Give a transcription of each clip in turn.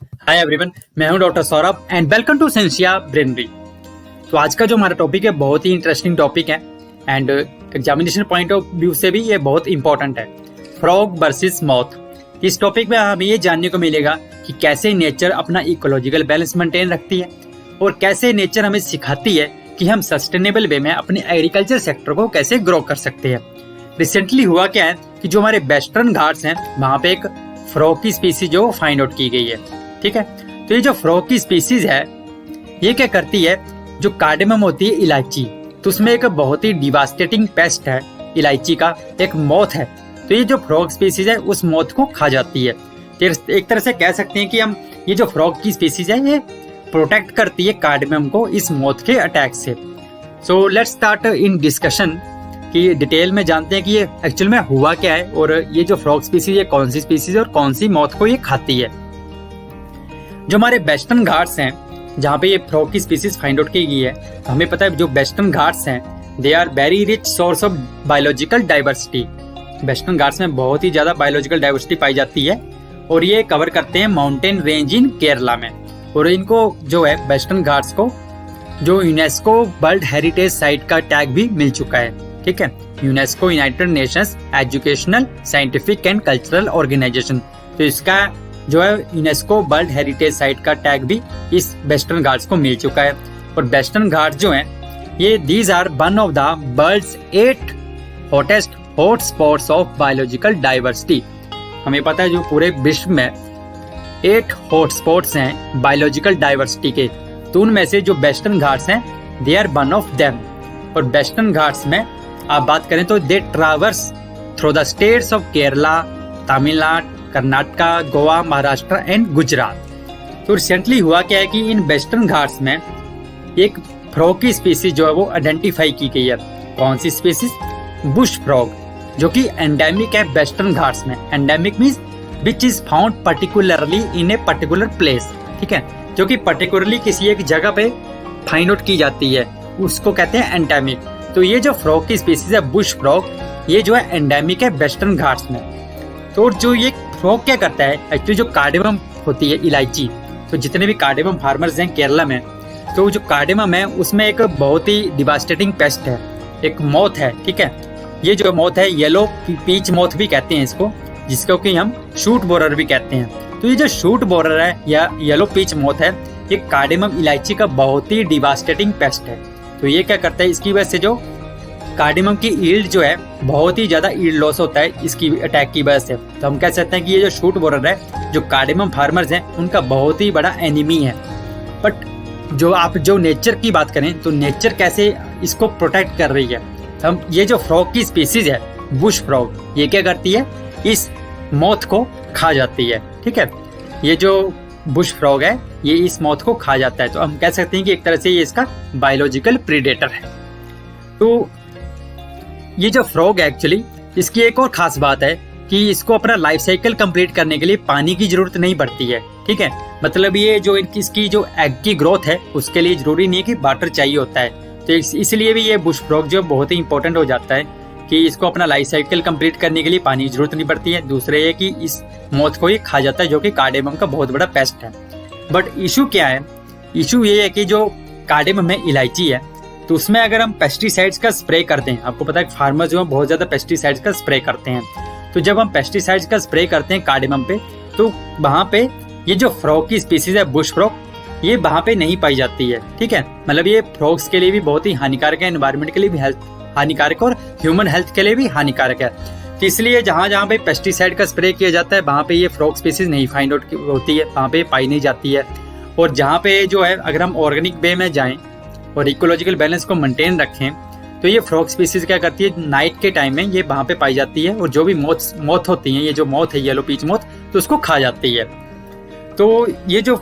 हाय everyone, मैं हूं doctor Saurabh and welcome to Sensia Brainery. तो आज का जो हमारा टॉपिक है बहुत ही इंटरेस्टिंग टॉपिक है and examination point of view से भी ये बहुत इंपॉर्टेंट है। Frog versus moth. इस टॉपिक में हमें ये जानने को मिलेगा कि कैसे नेचर अपना इकोलॉजिकल बैलेंस मेंटेन रखती है और कैसे नेचर हमें सिखाती है कि हम सस्टेनेबल वे में अपने एग्रीकल्चर सेक्टर को कैसे ग्रो कर सकते हैं। रिसेंटली हुआ क्या है कि जो हमारे वेस्टर्न घाट्स हैं वहाँ पे एक फ्रॉग की स्पीसीज जो फाइंड आउट की गई है। ठीक है, तो ये जो फ्रॉग की स्पीसीज है ये क्या करती है, जो कार्डेमम होती है इलायची, तो उसमें एक बहुत ही डिवास्टेटिंग पेस्ट है इलायची का, एक मॉथ है। तो ये जो फ्रॉग स्पीसीज है उस मॉथ को खा जाती है। तो एक तरह से कह सकते हैं कि हम ये जो फ्रॉग की स्पीसीज है ये प्रोटेक्ट करती है कार्डेमम को इस मॉथ के अटैक से। So let's start in discussion कि डिटेल में जानते हैं कि ये एक्चुअल में हुआ क्या है और ये जो फ्रॉग स्पीसीज है कौन सी स्पीसीज है और कौन सी मॉथ को ये खाती है। जो हमारे वेस्टर्न घाट्स हैं जहाँ पे ये फ्रॉग की स्पीसीज फाइंड आउट की गई है, तो हमें पता है जो वेस्टर्न घाट्स हैं they are very rich source of biological diversity. Western Ghats में बहुत ही ज्यादा बायोलॉजिकल डाइवर्सिटी पाई जाती है और ये कवर करते हैं माउंटेन रेंज इन केरला में। और इनको जो है वेस्टर्न घाट्स को जो यूनेस्को वर्ल्ड हेरिटेज साइट का टैग भी मिल चुका है। ठीक है, UNESCO United Nations Educational Scientific and Cultural Organization, तो इसका जो है यूनेस्को वर्ल्ड हेरिटेज साइट का टैग भी इस वेस्टर्न घाट्स को मिल चुका है। और वेस्टर्न घाट्स जो हैं ये these are one of the world's 8 hottest hot spots of biological diversity. हमें पता है जो पूरे विश्व में 8 हॉट स्पॉट्स हैं बायोलॉजिकल डाइवर्सिटी के, तो उनमें से जो वेस्टर्न घाट्स हैं they are one of them. और वेस्टर्न घाट्स में आप बात करें तो they traverse through the states of Kerala, Tamil Nadu, Karnataka, Goa, Maharashtra and Gujarat. तो रिसेंटली हुआ क्या है कि इन वेस्टर्न घाट्स में एक फ्रॉग की स्पीसीज जो है वो आइडेंटिफाई की गई है। कौन सी स्पीसीज? बुश फ्रॉग, जो कि एंडेमिक है वेस्टर्न घाट्स में। Endemic means which is found particularly in a particular place. ठीक है, जो कि पर्टिकुलरली किसी एक जगह पे फाइंड आउट की जाती है, उसको कहते हैं एंडेमिक। तो ये जो फ्रॉग की स्पीसीज है बुश फ्रॉग, ये जो है एंडेमिक है वेस्टर्न घाट्स में। तो जो ये फ्रॉग क्या करता है, एक्चुअली जो कार्डेमम होती है इलायची, तो जितने भी कार्डेमम फार्मर्स हैं केरला में, तो जो कार्डेमम है उसमें एक बहुत ही डिवास्टेटिंग पेस्ट है, एक मॉथ है। ठीक है, ये जो मॉथ है येलो पीच मॉथ भी कहते हैं इसको, जिसको कि हम शूट बोरर भी कहते हैं। तो ये जो शूट बोरर है या येलो पीच मॉथ है, ये कार्डेमम इलायची का बहुत ही डिवास्टेटिंग पेस्ट है। तो ये क्या करता है, इसकी वजह से जो कार्डेमम की ईल्ड जो है बहुत ही ज्यादा ईल्ड लॉस होता है इसकी अटैक की वजह से। तो हम कह सकते हैं कि ये जो शूट बोरर है जो कार्डेमम फार्मर्स हैं उनका बहुत ही बड़ा एनिमी है। बट जो नेचर की बात करें तो नेचर कैसे इसको प्रोटेक्ट कर रही है। हम ये जो फ्रॉग की स्पीसीज है बुश फ्रॉग, ये क्या करती है, इस मॉथ को खा जाती है। ठीक है, ये जो बुश फ्रॉग है ये इस मॉथ को खा जाता है। तो हम कह सकते हैं कि एक तरह से ये इसका बायोलॉजिकल प्रीडेटर है। तो ये जो फ्रॉग है एक्चुअली इसकी एक और खास बात है कि इसको अपना लाइफ साइकिल कंप्लीट करने के लिए पानी की जरूरत नहीं पड़ती है। ठीक है, मतलब ये जो इसकी जो एग की ग्रोथ है उसके लिए जरूरी नहीं है कि वाटर चाहिए होता है। तो इसलिए भी ये बुश फ्रॉग जो बहुत ही इंपॉर्टेंट हो जाता है कि इसको अपना लाइफ साइकिल कंप्लीट करने के लिए पानी की जरूरत नहीं पड़ती है। दूसरे ये कि इस मॉथ को ये खा जाता है जो कि कार्डेमम का बहुत बड़ा पेस्ट है। बट इशू क्या है, इशू ये है कि जो कार्डेमम में इलायची है तो उसमें अगर हम पेस्टिसाइड्स का स्प्रे करते हैं, आपको पता है फार्मर जो है बहुत ज्यादा पेस्टिसाइड्स का स्प्रे करते हैं, तो जब हम पेस्टिसाइड्स का स्प्रे करते हैं कार्डेमम पे तो वहां पे ये जो फ्रॉग की स्पीसीज है बुश फ्रॉग, ये वहां पे नहीं पाई जाती है। ठीक है, मतलब ये फ्रॉग्स के लिए भी बहुत ही हानिकारक है, एनवायरमेंट के लिए भी हानिकारक और ह्यूमन हेल्थ के लिए भी हानिकारक है। तो इसलिए जहाँ जहाँ पे पेस्टिसाइड का स्प्रे किया जाता है वहाँ पे ये फ्रॉग स्पीसीज नहीं फाइंड आउट होती है, वहाँ पे पाई नहीं जाती है। और जहाँ पे जो है अगर हम ऑर्गेनिक वे में जाएं और इकोलॉजिकल बैलेंस को मेंटेन रखें तो ये फ्रॉग स्पीसीज क्या करती है, नाइट के टाइम में ये वहाँ पे पाई जाती है और जो भी मॉथ होती हैं, ये जो मॉथ है येलो पीच मॉथ, तो उसको खा जाती है। तो ये जो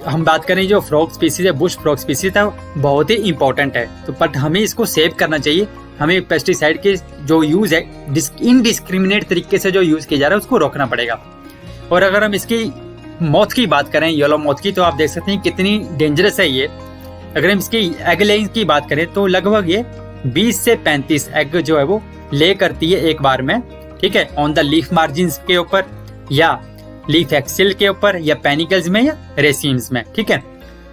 हम बात करें जो फ्रॉग स्पीसीज है बुश फ्रॉग स्पीसीज है बहुत ही इंपॉर्टेंट है। तो बट हमें इसको सेव करना चाहिए, हमें पेस्टिसाइड के जो यूज है इनडिस्क्रिमिनेट तरीके से जो यूज किया जा रहा है उसको रोकना पड़ेगा। और अगर हम इसकी मॉथ की बात करें येलो मॉथ की, तो आप देख सकते हैं कितनी डेंजरस है ये। अगर हम इसकी एग लेइंग की बात करें तो लगभग ये 20 से 35 एग जो है वो ले करती है एक बार में। ठीक है, ऑन द लीफ मार्जिन के ऊपर या लीफ एक्सिल के ऊपर या पेनिकल्स में या रेसिम्स में, ठीक है।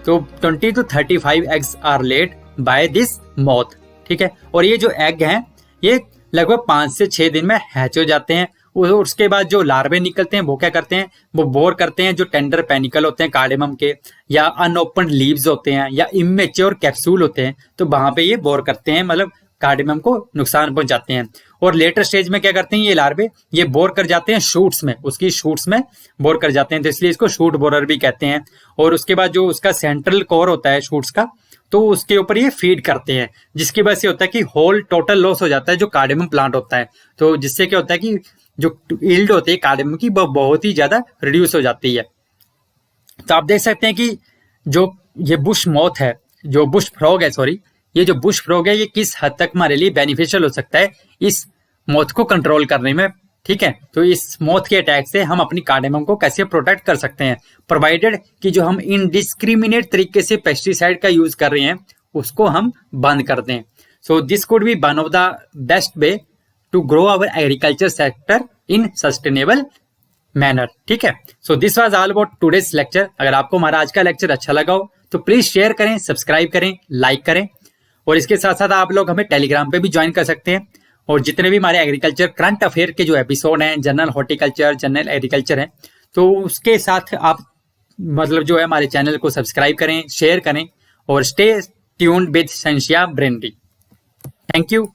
तो 20 to 35 eggs are laid by this moth, ठीक है। और ये जो एग हैं ये लगभग 5 से 6 दिन में हैच हो जाते हैं। उसके बाद जो लार्वे निकलते हैं वो क्या करते हैं, वो बोर करते हैं जो टेंडर पेनिकल होते हैं कार्डेमम के, या अनओपन लीव्स होते हैं, या इमेच्योर कैप्सूल होते हैं, तो वहां पे ये बोर करते हैं, मतलब कार्डेमम को नुकसान पहुंचाते हैं। और लेटर स्टेज में क्या करते हैं ये लार्वे, ये बोर कर जाते हैं शूट्स में, उसकी शूट्स में बोर कर जाते हैं, तो इसलिए इसको शूट बोरर भी कहते हैं। और उसके बाद जो उसका सेंट्रल कोर होता है शूट्स का, तो उसके ऊपर ये फीड करते हैं, जिसकी वजह से होता है कि होल टोटल लॉस हो जाता है जो कार्डेमम प्लांट होता है। तो जिससे क्या होता है कि जो यील्ड होती है कार्डेमम की वो बहुत ही ज्यादा रिड्यूस हो जाती है। तो आप देख सकते हैं कि जो ये बुश मॉथ है, जो बुश फ्रॉग है, सॉरी, ये जो बुश फ्रॉग है ये किस हद तक हमारे लिए बेनिफिशियल हो सकता है इस मॉथ को कंट्रोल करने में, ठीक है। तो इस मॉथ के अटैक से हम अपनी कार्डेमम को कैसे प्रोटेक्ट कर सकते हैं, प्रोवाइडेड कि जो हम इनडिस्क्रिमिनेट तरीके से पेस्टिसाइड का यूज कर रहे हैं उसको हम बंद कर दें। So this could be one of the best way to grow our agriculture sector in sustainable manner, ठीक है। So this was all about today's lecture. अगर आपको हमारा आज का लेक्चर अच्छा लगा हो तो प्लीज शेयर करें, सब्सक्राइब करें, लाइक करें। और इसके साथ साथ आप लोग हमें टेलीग्राम पे भी ज्वाइन कर सकते हैं। और जितने भी हमारे एग्रीकल्चर करंट अफेयर के जो एपिसोड हैं, जनरल हॉर्टिकल्चर, जनरल एग्रीकल्चर हैं, तो उसके साथ आप मतलब जो है हमारे चैनल को सब्सक्राइब करें, शेयर करें और stay tuned with Sensia Brainery. Thank you.